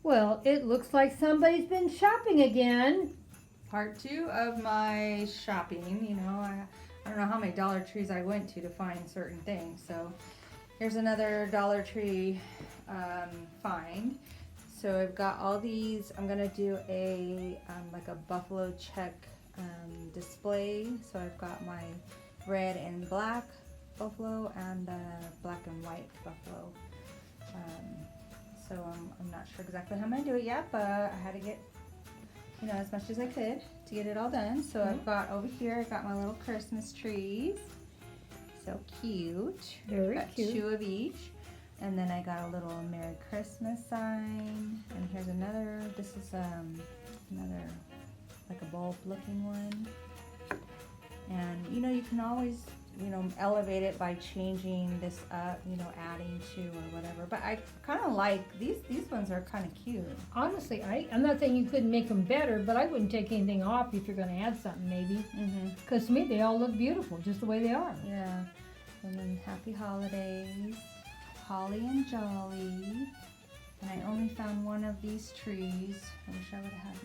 Well, it looks like somebody's been shopping again. Part 2 of my shopping. You know, I don't know how many Dollar Trees I went to find certain things. So here's another Dollar Tree find. So I've got all these. I'm gonna do a like a buffalo check display. So I've got my red and black buffalo and black and white buffalo. So I'm not sure exactly how I'm gonna do it yet, but I had to get, you know, as much as I could to get it all done. So I've got over here, I got my little Christmas trees. So cute. Very got cute. 2 of each. And then I got a little Merry Christmas sign. And here's another, this is another like a bulb looking one. And you know, you can always, you know, elevate it by changing this up, you know, adding to or whatever. But I kind of like, these ones are kind of cute. Honestly, I'm not saying you couldn't make them better, but I wouldn't take anything off if you're going to add something maybe. Because to me, they all look beautiful, just the way they are. Yeah. And then Happy Holidays, Holly and Jolly. And I only found one of these trees. I wish I would have had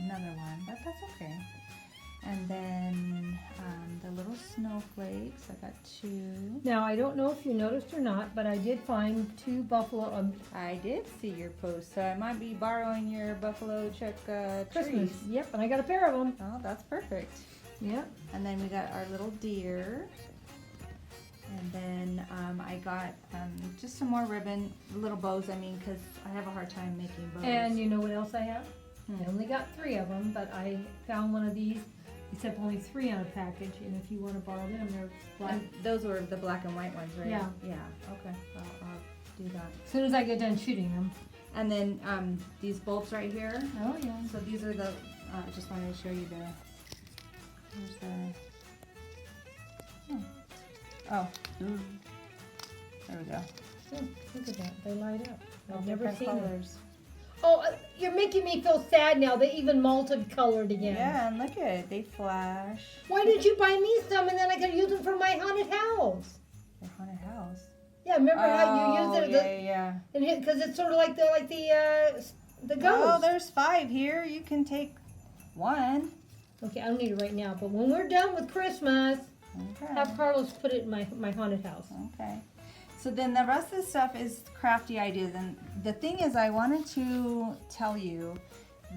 another one, but that's okay. And then the little snowflakes, I got 2. Now, I don't know if you noticed or not, but I did find 2 buffalo I did see your post, so I might be borrowing your buffalo check Christmas. trees. Yep, and I got a pair of them. Oh, that's perfect. Yep. And then we got our little deer. And then I got just some more ribbon, little bows, I mean, because I have a hard time making bows. And you know what else I have? I only got 3 of them, but I found one of these. Except only 3 on a package, and if you want to borrow them, they're black. And those were the black and white ones, right? Yeah. Yeah, okay, I'll do that. As soon as I get done shooting them. And then these bulbs right here. Oh, yeah. So these are the, just wanted to show you the, here's the, oh, there we go. Oh, look at that. They light up. All I've never different seen them. colors. Oh, you're making me feel sad now. They even multicolored again. Yeah, and look at it, they flash. Why didn't you buy me some and then I could use them for my haunted house? The haunted house. Yeah, remember how you used it? Yeah. Because it's sort of like the ghost. Oh, there's 5 here. You can take 1. Okay, I don't need it right now, but when we're done with Christmas, Okay. have Carlos put it in my haunted house. Okay. So then the rest of the stuff is crafty ideas. And the thing is, I wanted to tell you,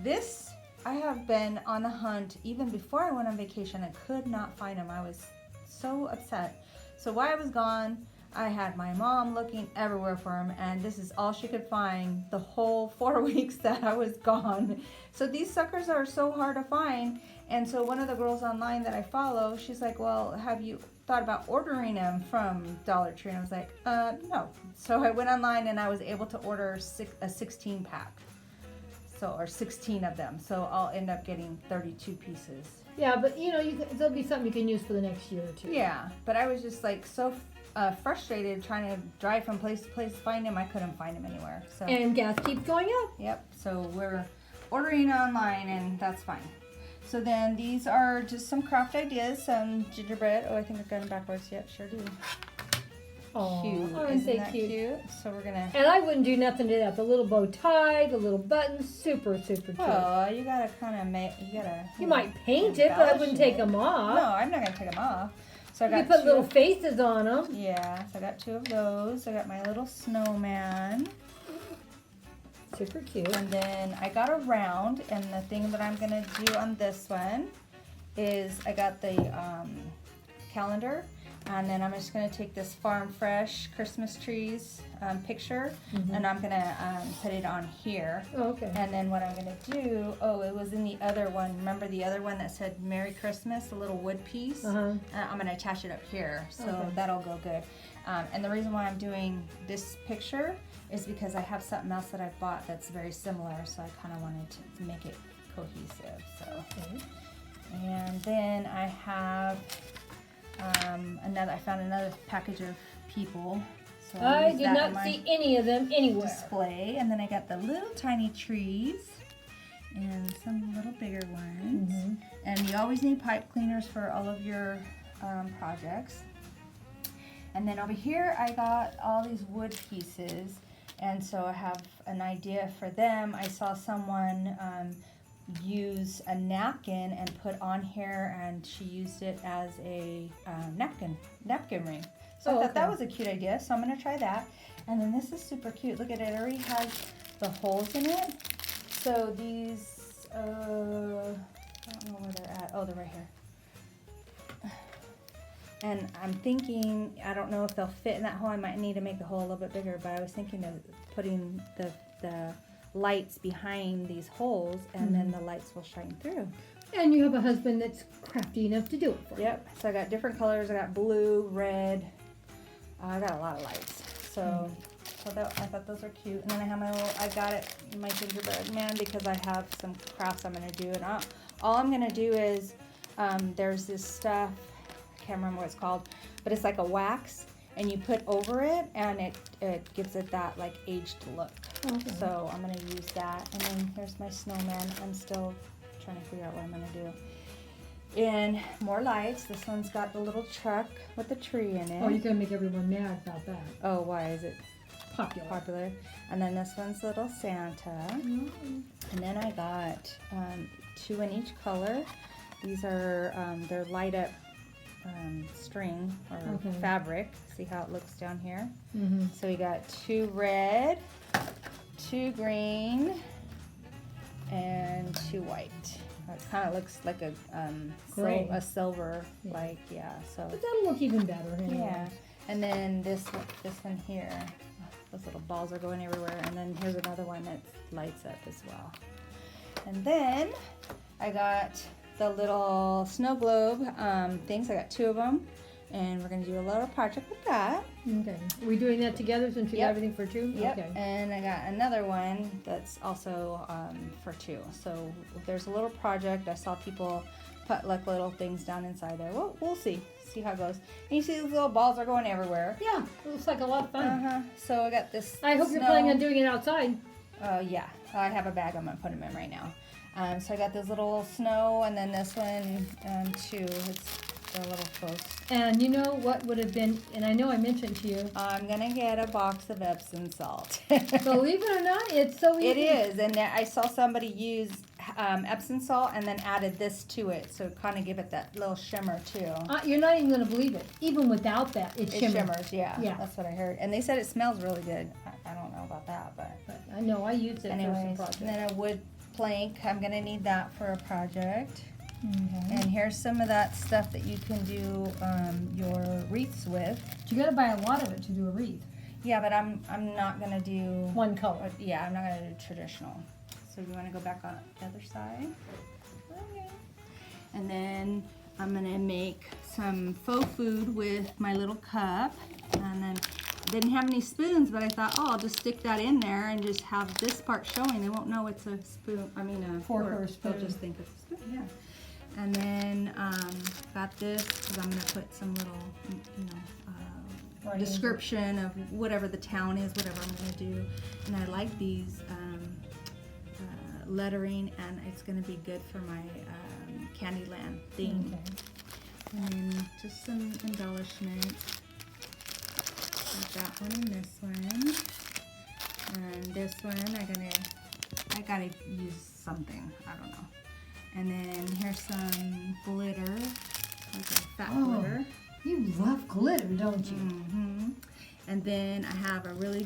this, I have been on the hunt even before I went on vacation. I could not find them. I was so upset. So while I was gone, I had my mom looking everywhere for them, and this is all she could find the whole 4 weeks that I was gone. So these suckers are so hard to find. And so one of the girls online that I follow, she's like, well, have you thought about ordering them from Dollar Tree? And I was like, no. So I went online and I was able to order a 16 pack. So, or 16 of them. So I'll end up getting 32 pieces. Yeah, but you know, there'll be something you can use for the next year or 2. Yeah, but I was just like so frustrated trying to drive from place to place to find them. I couldn't find them anywhere. So. And gas keeps going up. Yep, so we're ordering online and that's fine. So then these are just some craft ideas, some gingerbread. Oh, I think I've got them backwards. Yep, sure do. Oh, Cute. aren't Isn't they that cute? So we're gonna. And I wouldn't do nothing to that. The little bow tie, the little buttons, super cute. Oh, you gotta kind of make. You gotta. You might paint it, but I wouldn't take them off. No, I'm not gonna take them off. So I got you put 2 little faces on them. Yeah, so I got 2 of those. I got my little snowman. Super cute. And then I got a round, and the thing that I'm gonna do on this one is I got the calendar, and then I'm just gonna take this Farm Fresh Christmas trees picture, and I'm gonna put it on here. Oh, okay. And then what I'm gonna do, oh, it was in the other one. Remember the other one that said Merry Christmas, a little wood piece? I'm gonna attach it up here, so that'll go good. And the reason why I'm doing this picture is because I have something else that I bought that's very similar, so I kind of wanted to make it cohesive. So, and then I have I found another package of people. So I did not see any of them anywhere. Display, and then I got the little tiny trees and some little bigger ones. And you always need pipe cleaners for all of your projects. And then over here I got all these wood pieces. And so I have an idea for them. I saw someone use a napkin and put on here, and she used it as a napkin ring. So I thought that was a cute idea, so I'm going to try that. And then this is super cute. Look at it. It already has the holes in it. So these, I don't know where they're at. Oh, they're right here. And I'm thinking, I don't know if they'll fit in that hole. I might need to make the hole a little bit bigger, but I was thinking of putting the lights behind these holes, and then the lights will shine through. And you have a husband that's crafty enough to do it for you. Yep. So I got different colors. I got blue, red. I got a lot of lights. So, I thought those are cute. And then I have I got it in my gingerbread man because I have some crafts I'm gonna do. And all I'm gonna do is, there's this stuff, I can't remember what it's called, but it's like a wax, and you put over it, and it gives it that like aged look. Okay. So I'm gonna use that. And then here's my snowman. I'm still trying to figure out what I'm gonna do. And more lights. This one's got the little truck with the tree in it. Oh, you're gonna make everyone mad about that. Oh, why is it popular? And then this one's little Santa. And then I got 2 in each color. These are they're light up string or fabric. See how it looks down here? So we got 2 red, 2 green, and 2 white. It kind of looks like a silver, like, so. But that'll look even better anyway. Yeah. And then this one here, those little balls are going everywhere. And then here's another one that lights up as well. And then I got the little snow globe things. I got 2 of them. And we're going to do a little project with that. Okay. Are we doing that together since you got everything for 2? Yep. Okay. And I got another one that's also for 2. So there's a little project. I saw people put like little things down inside there. Well, we'll see how it goes. And you see these little balls are going everywhere. Yeah, it looks like a lot of fun. So I got this. I hope you're planning on doing it outside. Yeah, I have a bag. I'm gonna put them in right now. So I got this little snow, and then this one too. They're little folks. And you know what would have been, and I know I mentioned to you. I'm gonna get a box of Epsom salt. Believe it or not, it's so easy. It is, and I saw somebody use Epsom salt and then added this to it, so kind of give it that little shimmer too. You're not even gonna believe it. Even without that, it shimmers. Yeah, that's what I heard. And they said it smells really good. I don't know about that, but I know I used it for some project. And then a wood plank. I'm gonna need that for a project. And here's some of that stuff that you can do your wreaths with. You gotta buy a lot of it to do a wreath. Yeah, but I'm not gonna do one color. Yeah, I'm not gonna do traditional. So you want to go back on the other side. Okay. And then I'm gonna make some faux food with my little cup. And then I didn't have any spoons, but I thought, I'll just stick that in there and just have this part showing. They won't know it's a spoon. I mean a fork or a spoon. They'll just think it's a spoon. Yeah. And then got this because I'm gonna put some little, description of whatever the town is, whatever I'm gonna do. And I like these lettering, and it's gonna be good for my Candyland theme. And then just some embellishments. Like that one and this one. And this one I gotta use something. I don't know. And then here's some glitter, like a fat glitter. You love glitter, don't you? And then I have a really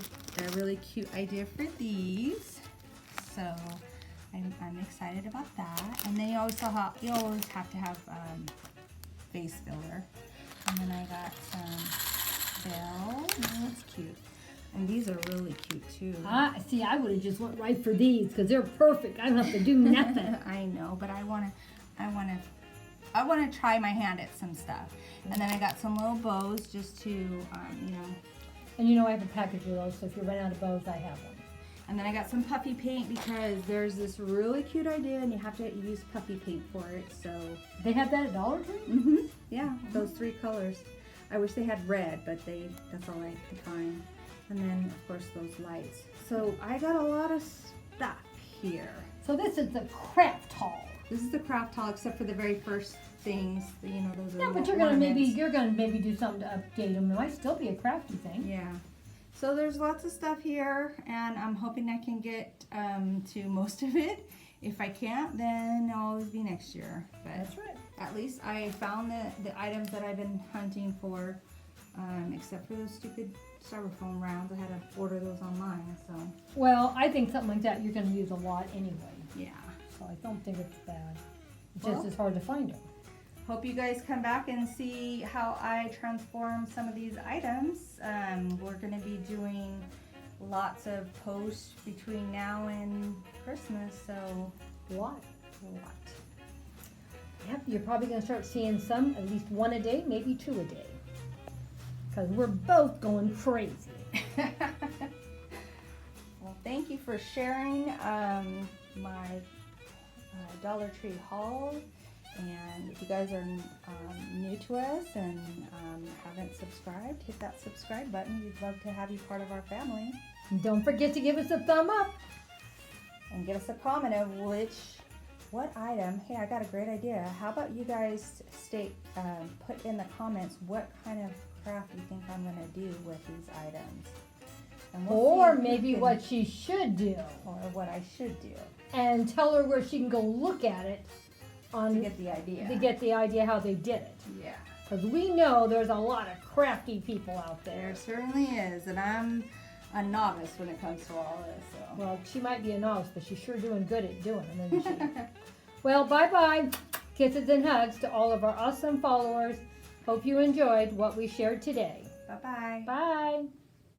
cute idea for these. So I'm excited about that. And then you always have to have face filler. And then I got some bells. Oh, that's cute. And these are really cute too. See, I would have just went right for these because they're perfect. I don't have to do nothing. I know, but I wanna try my hand at some stuff. And then I got some little bows just to, And you know I have a package of those, so if you run out of bows, I have one. And then I got some puffy paint because there's this really cute idea, and you have to use puffy paint for it. So they have that at Dollar Tree. Yeah, those 3 colors. I wish they had red, but that's all I could find. And then, of course, those lights. So I got a lot of stuff here. So this is the craft haul. This is the craft haul, except for the very first things. Those are. Yeah, but you're gonna maybe do something to update them. It might still be a crafty thing. Yeah. So there's lots of stuff here, and I'm hoping I can get to most of it. If I can't, then it'll always be next year. But That's right. at least I found the items that I've been hunting for, except for those stupid styrofoam rounds. I had to order those online, so Well, I think something like that you're gonna use a lot anyway, yeah. so I don't think it's bad. It's Well- just as hard to find them. Hope you guys come back and see how I transform some of these items. We're going to be doing lots of posts between now and Christmas, so A lot. a lot. Yep, you're probably gonna start seeing some, at least one a day, maybe two a day. Cause we're both going crazy. Well, thank you for sharing my Dollar Tree haul. And if you guys are new to us and haven't subscribed, hit that subscribe button. We'd love to have you part of our family. And don't forget to give us a thumb up. And give us a comment of what item. Hey, I got a great idea. How about you guys put in the comments what kind of craft you think I'm going to do with these items. And we'll Or see if you maybe can- what she should do. Or what I should do And tell her where she can go look at it to get the idea. to get the idea how they did it. Yeah. Because we know there's a lot of crafty people out there. There certainly is, and I'm a novice when it comes to all this. So. Well, she might be a novice, but she's sure doing good at doing them, isn't she? Well, bye-bye. Kisses and hugs to all of our awesome followers. Hope you enjoyed what we shared today. Bye-bye. Bye.